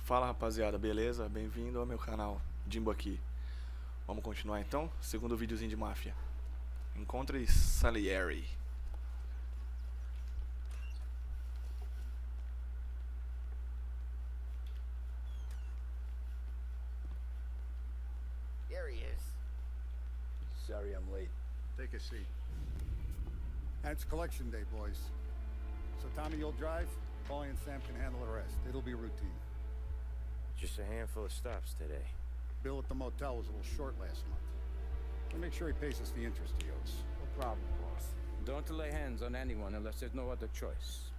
Fala rapaziada, beleza? Bem-vindo ao meu canal, Jimbo aqui. Vamos continuar então? Segundo videozinho de Mafia. Encontre Salieri. There he is. Sorry I'm late. Take a seat. And it's collection day, boys. So Tommy, you'll drive. Paulie and Sam can handle the rest. It'll be routine. Just a handful of stops today. Bill at the motel was a little short last month. We'll make sure he pays us the interest he owes. No problem, boss. Don't lay hands on anyone unless there's no other choice.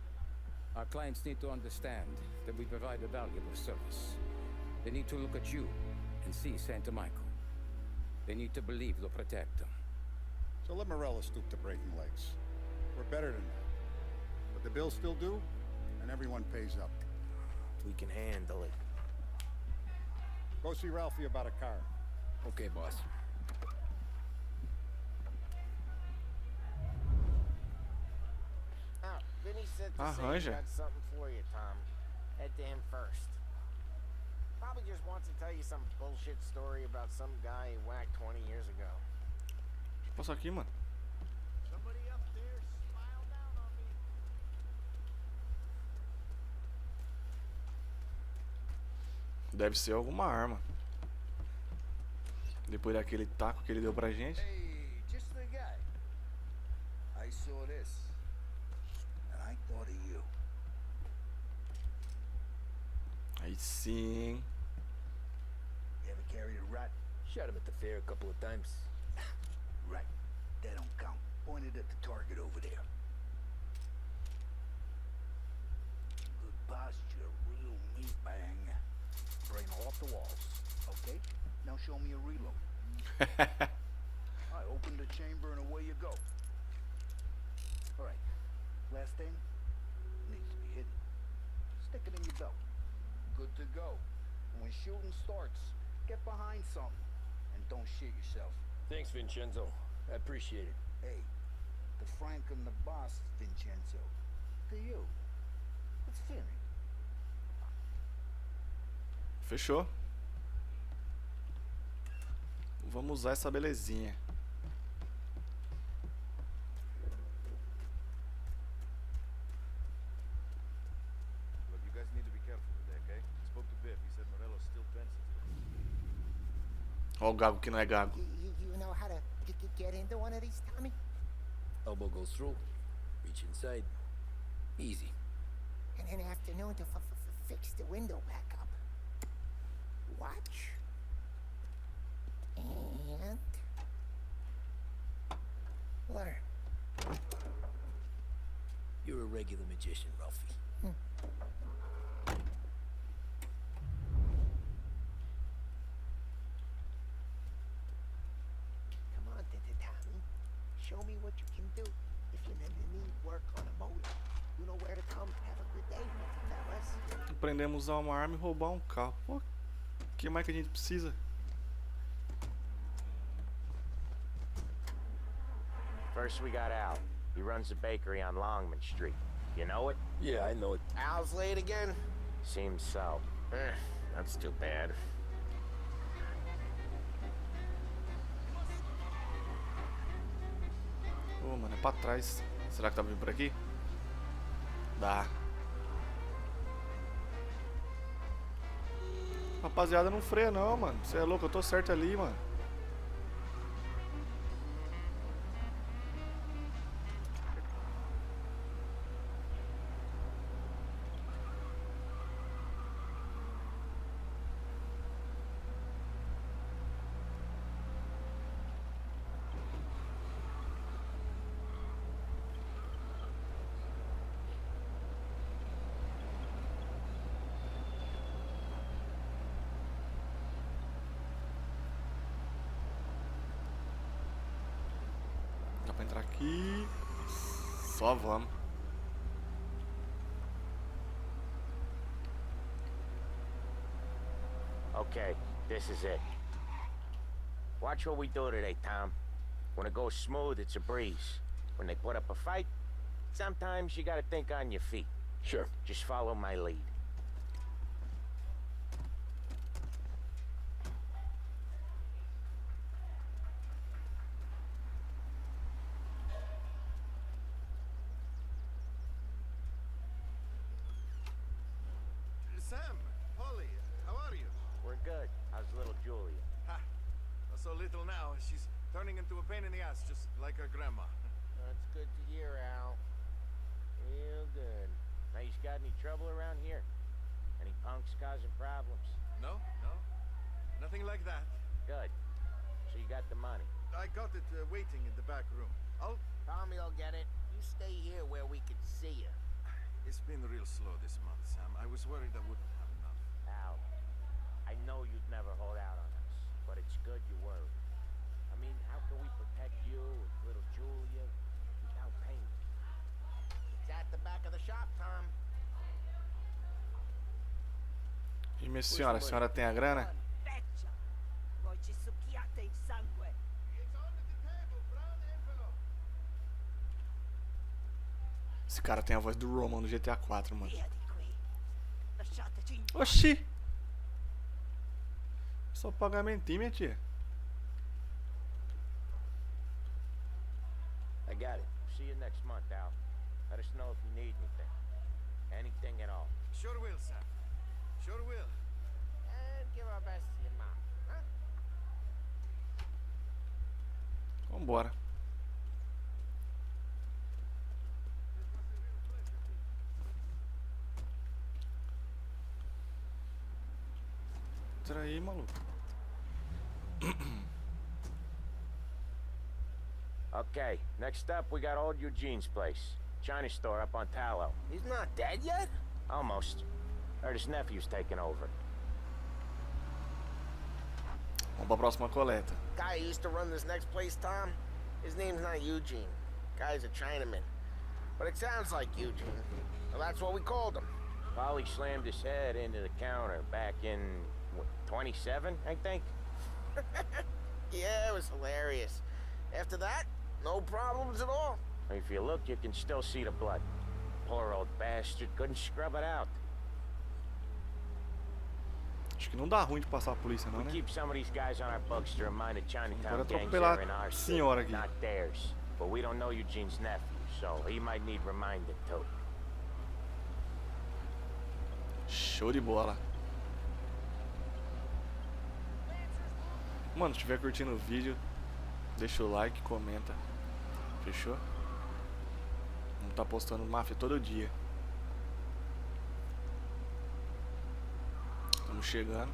Our clients need to understand that we provide a valuable service. They need to look at you and see Santa Michael. They need to believe you'll protect them. So let Morella stoop to breaking legs. We're better than that. But the bills still due, and everyone pays up. We can handle it. Go see Ralphie about a car. Okay, boss. Now, Vinny said to say Arranja. he got something for you, Tom. Head to him first. Probably just wants to tell you some bullshit story about some guy he whacked 20 years ago. Deixa eu passar aqui, mano. Somebody up there smile down on me. Deve ser alguma arma. Depois daquele taco que ele deu pra gente. Hey, just the guy. I saw this, and I thought of you. Aí sim. You ever carried a rat? Shot him at the fair a couple of times. Right. That don't count. Pointed at the target over there. Good posture, real meat bang. Brain off the walls. Okay? Now show me a reload. I open the chamber and away you go. Alright. Last thing? Needs to be hidden. Stick it in your belt. Good to go. And when shooting starts, get behind something. And don't shit yourself. Thanks, Vincenzo. I appreciate it. Hey, the Frank and the boss, Vincenzo. To you. It's Finny. Fechou. Vamos usar essa belezinha. Look, you guys need to be careful today, okay? Spoke to Biff. He said Morello's still bent since Ó o gago que não é gago. You know how to get into one of these, Tommy? Elbow goes through. Reach inside. Easy. And then afternoon to fix the window back up. Watch. And learn. You're a regular magician, Ralphie. Come on, Tommy. Show me what you can do. If you need work on a motor, you know where to come. Have a good day, fellas. Aprendemos a usar uma arma e roubar um carro. Pô, o que mais que a gente precisa? First we got Al. He runs a bakery on Longman Street. You know it? Yeah, I know it. Al's late again? Seems so. That's too bad. Ô, mano, é pra trás. Será que tá vindo por aqui? Dá. Rapaziada, não freia não, mano. Você é louco, eu tô certo ali, mano. Dá pra entrar aqui. Só vamos. Okay, this is it. Watch what we do today, Tom. When it goes smooth, it's a breeze. When they put up a fight, sometimes you gotta think on your feet. Sure. Just follow my lead. little now. She's turning into a pain in the ass, just like her grandma. That's good to hear, Al. Real good. Now, you got any trouble around here? Any punks causing problems? No, nothing like that. Good. So you got the money. I got it waiting in the back room. Tommy'll get it. You stay here where we can see you. It's been real slow this month, Sam. I was worried I wouldn't have enough. Al, I know you'd never hold out on us, but it's good you worry. I mean, how can we protect you and little Julia without pain? It's at the back of the shop, Tom. E minha senhora, a senhora tem a grana? Vecchia, voi ci succhiate il sangue. It's on the table, brown envelope. Esse cara tem a voz do Roman no GTA 4, mano. Via di qui. Lasciateci in Oxi! Só pagamentinho, minha tia. I got it. See you next month, Al. Let us know if you need anything. Anything at all. Sure will, Sam. Sure will. And give our best to your mom, huh? Vambora. Entra aí, maluco. Okay, next up we got old Eugene's place. China store up on Tallow. He's not dead yet? Almost. Heard his nephew's taking over. Vamos pra próxima coleta. Guy who used to run this next place, Tom, his name's not Eugene. Guy's a Chinaman. But it sounds like Eugene. Well, that's what we called him. Polly slammed his head into the counter back in, what, 27, I think? Yeah, it was hilarious. After that, no problems at all. If you look, you can still see the blood. Poor old bastard couldn't scrub it out. Acho que não dá ruim de passar a polícia não, We né? keep some of these guys on our bugs to remind the Chinatown Pode gangs atropelar they're in our a city, senhora aqui. not theirs. But we don't know Eugene's nephew, so he might need reminding too. Show de bola. Mano, se estiver curtindo o vídeo, deixa o like, comenta. Fechou? Vamos tá postando Mafia todo dia. Estamos chegando.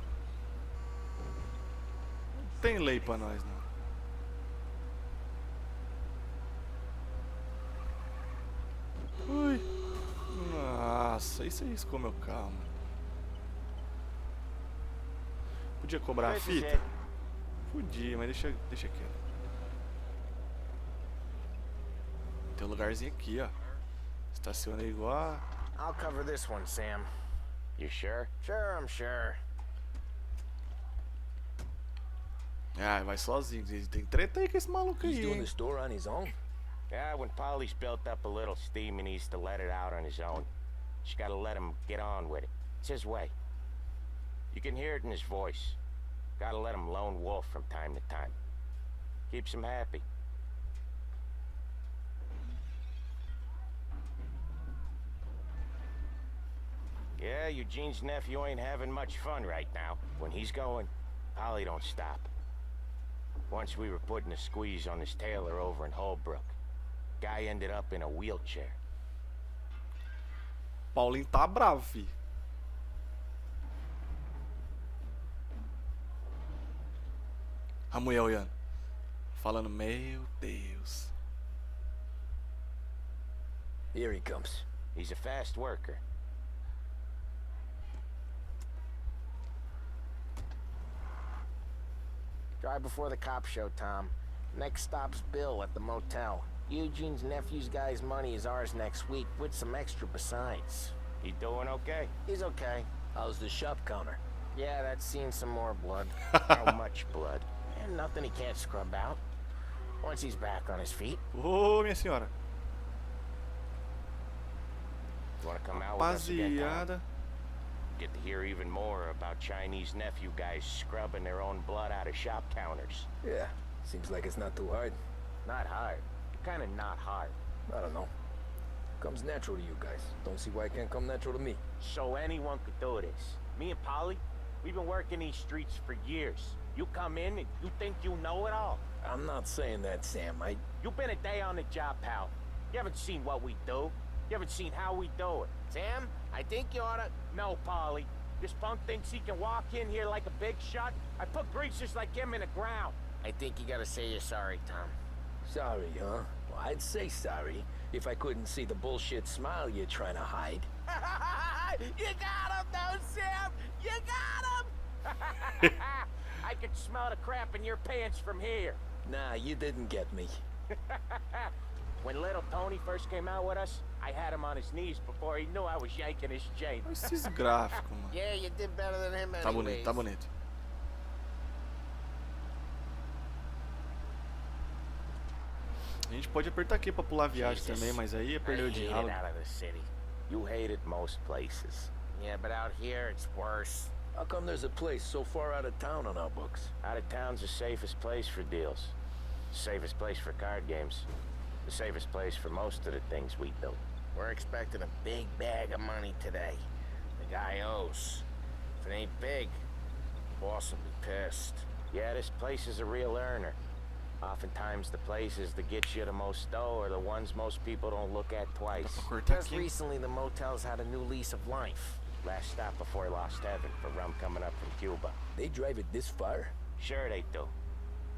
Não tem lei pra nós, não. Ui. Nossa, isso aí riscou meu carro, mano. Podia cobrar a fita? Podia, mas deixa quieto. Tem um lugarzinho aqui, ó. Estaciona igual a... I'll cover this one, Sam. You sure? Sure, I'm sure. Ah, vai sozinho. Tem treta aí com esse maluco aí, He's doing hein? the store on his own? Yeah, when Polly's built up a little steam, he needs to let it out on his own. Just gotta let him get on with it. It's his way. You can hear it in his voice. Gotta let him lone wolf from time to time. Keeps him happy. Yeah, Eugene's nephew ain't having much fun right now. When he's going, Polly don't stop. Once we were putting a squeeze on his tailor over in Holbrook. Guy ended up in a wheelchair. Paulinho tá bravo, fi. A mulher olhando. Falando, meu Deus. Here he comes. He's a fast worker. Drive before the cops show, Tom. Next stop's Bill at the motel. Eugene's nephew's guy's money is ours next week, with some extra besides. He doing okay? He's okay. How's the shop counter? Yeah, that's seen some more blood. How much blood? And nothing he can't scrub out. Once he's back on his feet. Ô, minha senhora. You wanna come out with us again, Tom? Rapaziada. Get to hear even more about Chinese nephew guys scrubbing their own blood out of shop counters. Yeah, seems like it's not too hard. Not hard. Kinda not hard. I don't know. Comes natural to you guys. Don't see why it can't come natural to me. So anyone could do this. Me and Polly, we've been working these streets for years. You come in and you think you know it all. I'm not saying that, Sam. You've been a day on the job, pal. You haven't seen what we do. You haven't seen how we do it. Sam, I think you oughta... No, Polly. This punk thinks he can walk in here like a big shot. I put greasers like him in the ground. I think you gotta say you're sorry, Tom. Sorry, huh? Well, I'd say sorry if I couldn't see the bullshit smile you're trying to hide. You got him, though, Sam! You got him! I can smell the crap in your pants from here. Nah, you didn't get me. When little Tony first came out with us, I had him on his knees before he knew I was yanking his chain. Esses gráficos, mano. Yeah, you did better than him anyways. Tá bonito, tá bonito. A gente pode apertar aqui pra pular a viagem também, mas aí é perder o I hate it diálogo. out of the city. You hate it most places. Yeah, but out here it's worse. How come there's a place so far out of town on our books? Out of town's the safest place for deals. Safest place for card games. The safest place for most of the things we do. We're expecting a big bag of money today. The guy owes. If it ain't big, the boss will be pissed. Yeah, this place is a real earner. Oftentimes the places that get you the most dough are the ones most people don't look at twice. Just recently the motel's had a new lease of life. Last stop before Lost Heaven for rum coming up from Cuba. They drive it this far? Sure they do.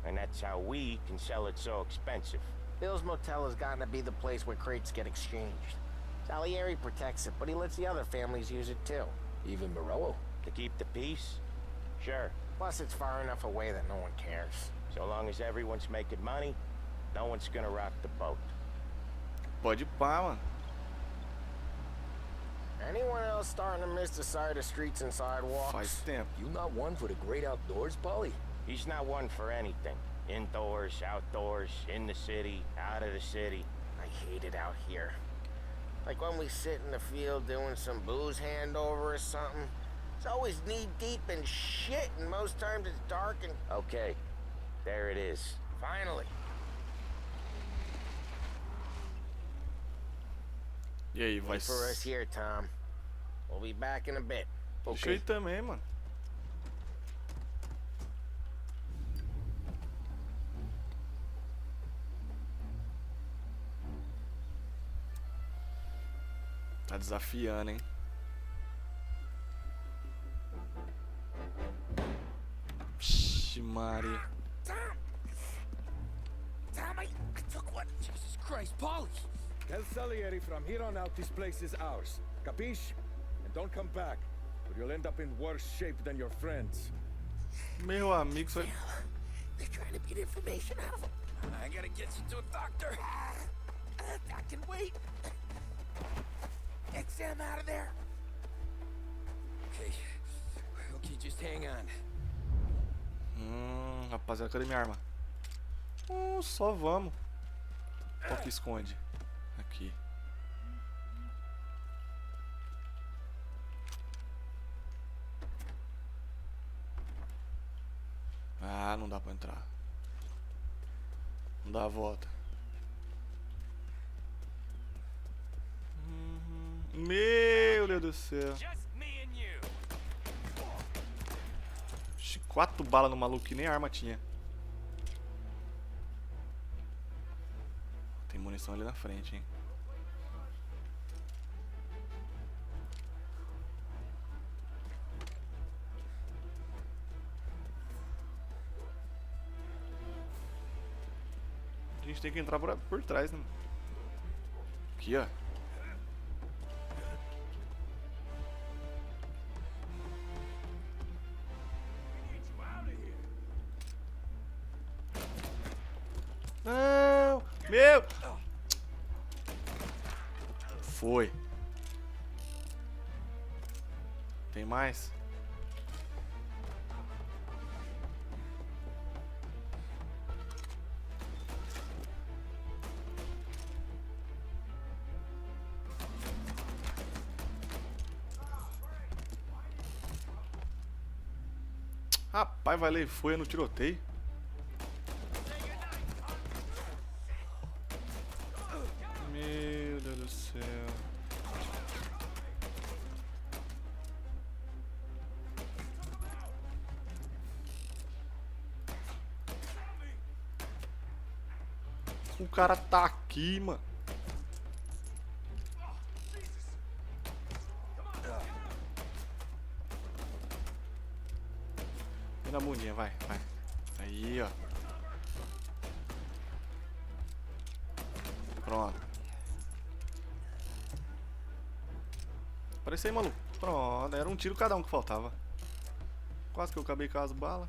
And that's how we can sell it so expensive. Bill's Motel has gotten to be the place where crates get exchanged. Salieri protects it, but he lets the other families use it too. Even Morello? To keep the peace? Sure. Plus it's far enough away that no one cares. So long as everyone's making money, no one's gonna rock the boat. Pode pá, mano. Anyone else starting to miss the sight of streets and sidewalks? Faz tempo. You not one for the great outdoors, Polly? He's not one for anything. Indoors, outdoors, in the city, out of the city. I hate it out here. Like when we sit in the field doing some booze handover or something. It's always knee-deep in shit, and most times it's dark and... Okay, there it is. Finally. E aí, vai... Wait for us here, Tom. We'll be back in a bit. Deixa eu ir também, mano. Tá desafiando, hein? Vixe, Maria. Tom, I took one. Jesus Christ, Polly. Tell Salieri from here on out this place is ours. Capiche? And don't come back, or you'll end up in worse shape than your friends. Meu amigo, foi... They're trying to get information out of him. I gotta get you to a doctor. I can wait. Get Sam out of there. Okay, just hang on. Rapaziada, cadê minha arma? Só vamos. Qual que esconde? Aqui. Ah, não dá pra entrar. Não dá a volta. Meu Deus do céu. 4 balas no maluco que nem arma tinha. Tem munição ali na frente, hein? A gente tem que entrar por trás, né? Aqui, ó. Não! Meu! Foi. Tem mais? Rapaz, vai ler, foi no tiroteio. Meu Deus do céu. O cara tá aqui, mano. Vem na bundinha, vai, vai. Aí, ó. Pronto. Aparece aí, maluco. Pronto, era um tiro cada um que faltava. Quase que eu acabei com as balas.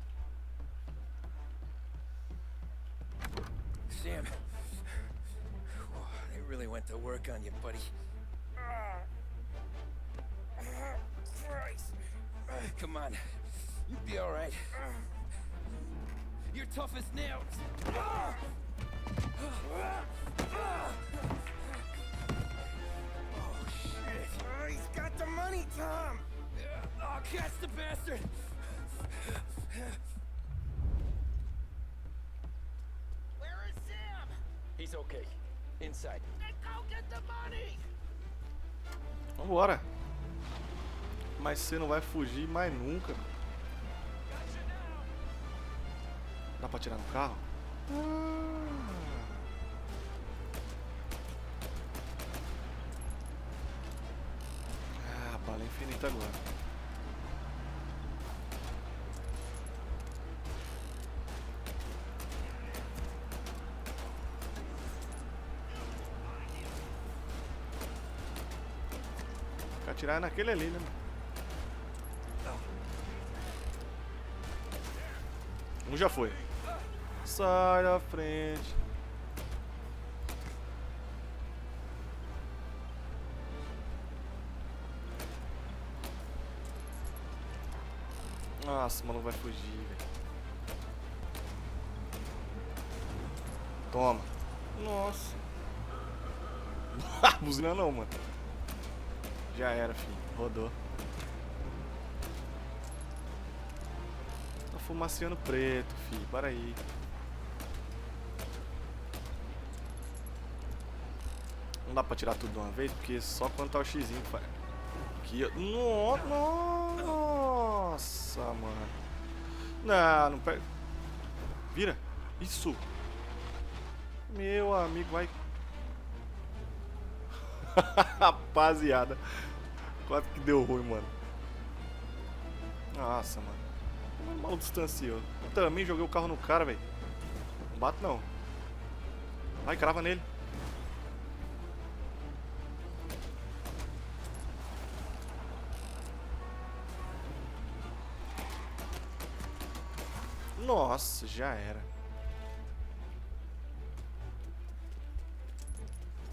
Sam, they really went to work on you, buddy. Christ. Come on, you'll be all right. You're tough as nails. Oh, shit. Oh, he's got the money, Tom. Oh, catch the bastard. Where is Sam? He's okay. Inside. Then go get the money. Vambora. Mas você não vai fugir mais nunca. Dá pra tirar no carro? Ah, bala infinita agora. Tem que atirar naquele ali, né, mano? Um já foi. Sai da frente. Nossa, o maluco vai fugir, velho. Toma. Nossa. Buzina não, mano. Já era, filho. Rodou. Tá fumaciando preto, filho. Para aí. Não dá pra tirar tudo de uma vez, porque só quando tá o xizinho faz. Aqui, ó. Nossa, mano. Não, não pega. Vira. Isso. Meu amigo, vai. Rapaziada. Quase que deu ruim, mano. Nossa, mano. O maluco distanciou. Eu também joguei o carro no cara, velho. Não bato, não. Vai, crava nele. Nossa, já era.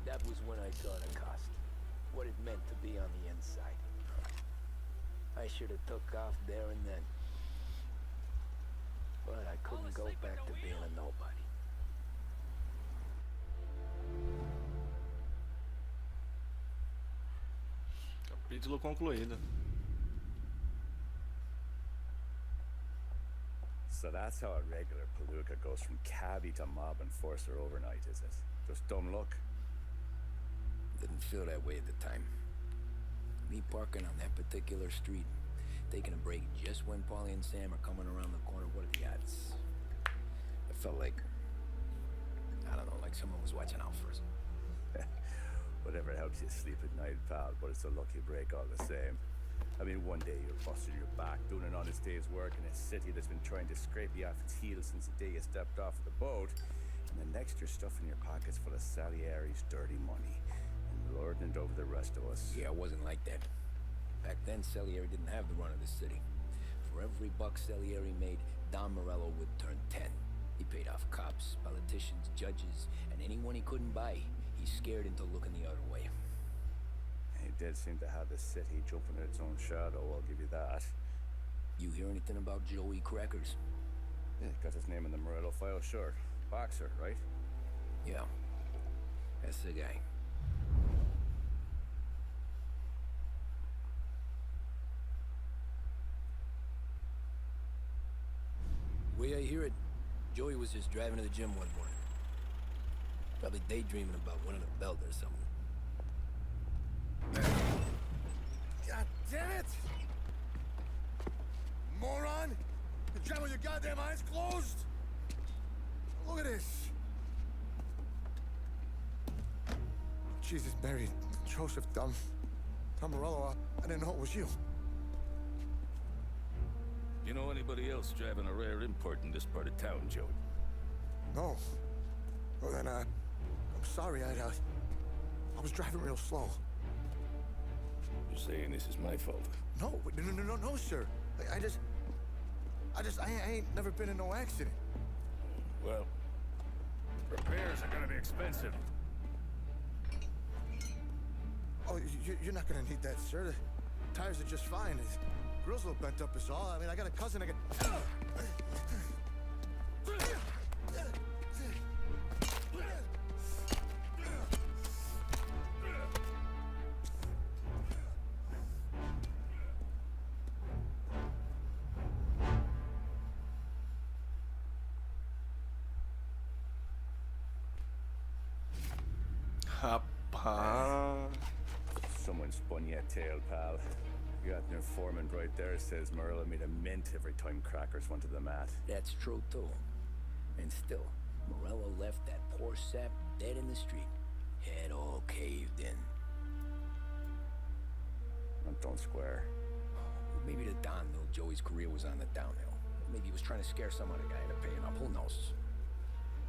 That was when I saw the cost. What it meant to be on the inside. I should have took off there and then. But I couldn't go back to being a nobody. Capítulo concluído. So that's how a regular palooka goes from cabbie to mob enforcer overnight, is it? Just dumb luck? Didn't feel that way at the time. Me parking on that particular street, taking a break just when Paulie and Sam are coming around the corner. What are the odds? I felt like, I don't know, like someone was watching out for us. Whatever helps you sleep at night, pal, but it's a lucky break all the same. I mean, one day you're busting your back, doing an honest day's work in a city that's been trying to scrape you off its heels since the day you stepped off the boat, and the next you're stuffing your pockets full of Salieri's dirty money and lording it over the rest of us. Yeah, it wasn't like that. Back then, Salieri didn't have the run of the city. For every buck Salieri made, Don Morello would turn 10. He paid off cops, politicians, judges, and anyone he couldn't buy, he scared into looking the other way. He did seem to have the city jumping at its own shadow, I'll give you that. You hear anything about Joey Crackers? Yeah, got his name in the Morello file, sure. Boxer, right? Yeah, that's the guy. Way I hear it, Joey was just driving to the gym one morning. Probably daydreaming about winning a belt or something. God damn it! Moron! You drive with your goddamn eyes closed? Look at this. Jesus, Mary, Joseph, Tom Morello, I didn't know it was you. You know anybody else driving a rare import in this part of town, Joe? No. Well then, I'm sorry, I was driving real slow. You're saying this is my fault? No, no, sir. I ain't never been in no accident. Well, repairs are gonna be expensive. Oh, you're not gonna need that, sir. The tires are just fine. The grill's a little bent up is all. I mean, I got a cousin I can... Rapaz. Someone spun you a tail, pal. You got an informant right there says Morello made a mint every time crackers went to the mat. That's true, too. And still, Morello left that poor sap dead in the street. Head all caved in. That don't square. Maybe the Don knew Joey's career was on the downhill. Maybe he was trying to scare some other guy into paying up. Who knows?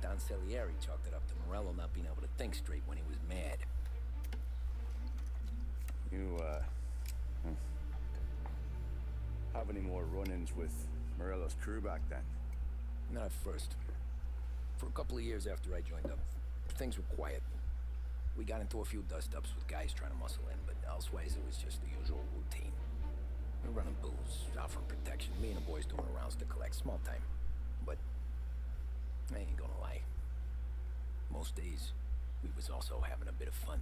Don Salieri chalked it up to Morello not being able to think straight when he was mad. You, have any more run-ins with Morello's crew back then? Not at first. For a couple of years after I joined up, things were quiet. We got into a few dust-ups with guys trying to muscle in, but elsewise it was just the usual routine. We were running booze, offering protection, me and the boys doing rounds to collect, small time. But I ain't gonna lie. Most days, we was also having a bit of fun.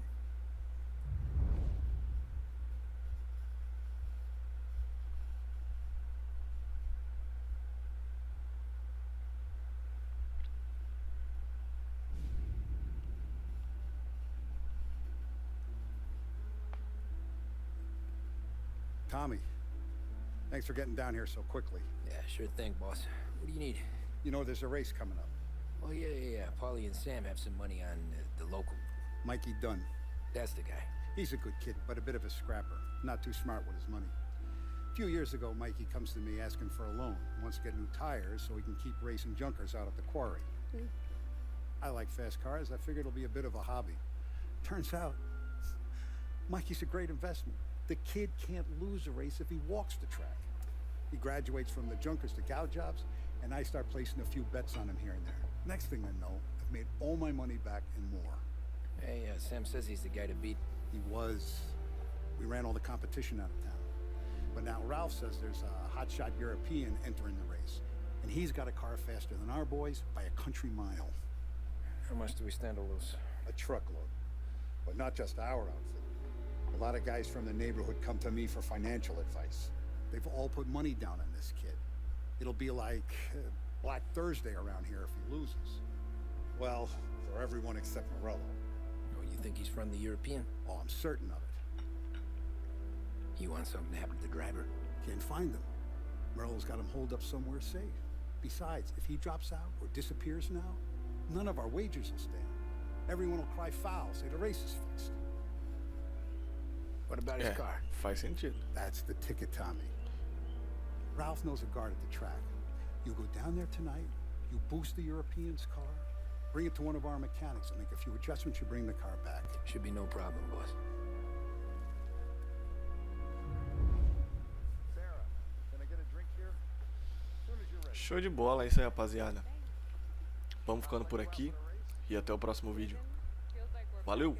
Tommy, thanks for getting down here so quickly. Yeah, sure thing, boss. What do you need? You know, there's a race coming up. Oh, yeah. Paulie and Sam have some money on the local. Mikey Dunn. That's the guy. He's a good kid, but a bit of a scrapper. Not too smart with his money. A few years ago, Mikey comes to me asking for a loan. He wants to get new tires so he can keep racing junkers out at the quarry. I like fast cars. I figured it'll be a bit of a hobby. Turns out, Mikey's a great investment. The kid can't lose a race if he walks the track. He graduates from the junkers to cow jobs, and I start placing a few bets on him here and there. Next thing I know, I've made all my money back and more. Hey, Sam says he's the guy to beat. He was. We ran all the competition out of town. But now Ralph says there's a hotshot European entering the race. And he's got a car faster than our boys by a country mile. How much do we stand to lose? A truckload. But not just our outfit. A lot of guys from the neighborhood come to me for financial advice. They've all put money down on this kid. It'll be like Black Thursday around here if he loses. Well, for everyone except Morello. Oh, you think he's from the European? Oh, I'm certain of it. You want something to happen to the driver? Can't find him. Morello's got him holed up somewhere safe. Besides, if he drops out or disappears now, none of our wagers will stand. Everyone will cry foul, say the race is fixed. What about his car? Faz sentido. That's the ticket, Tommy. Ralph knows a guard at the track. You go down there tonight, you boost the European's car, bring it to one of our mechanics, and make a few adjustments, you bring the car back. Should be no problem, boss. Sarah, can I get a drink here? As soon as you're ready. Show de bola, é isso aí, rapaziada. Vamos ficando por aqui e até o próximo vídeo. Valeu!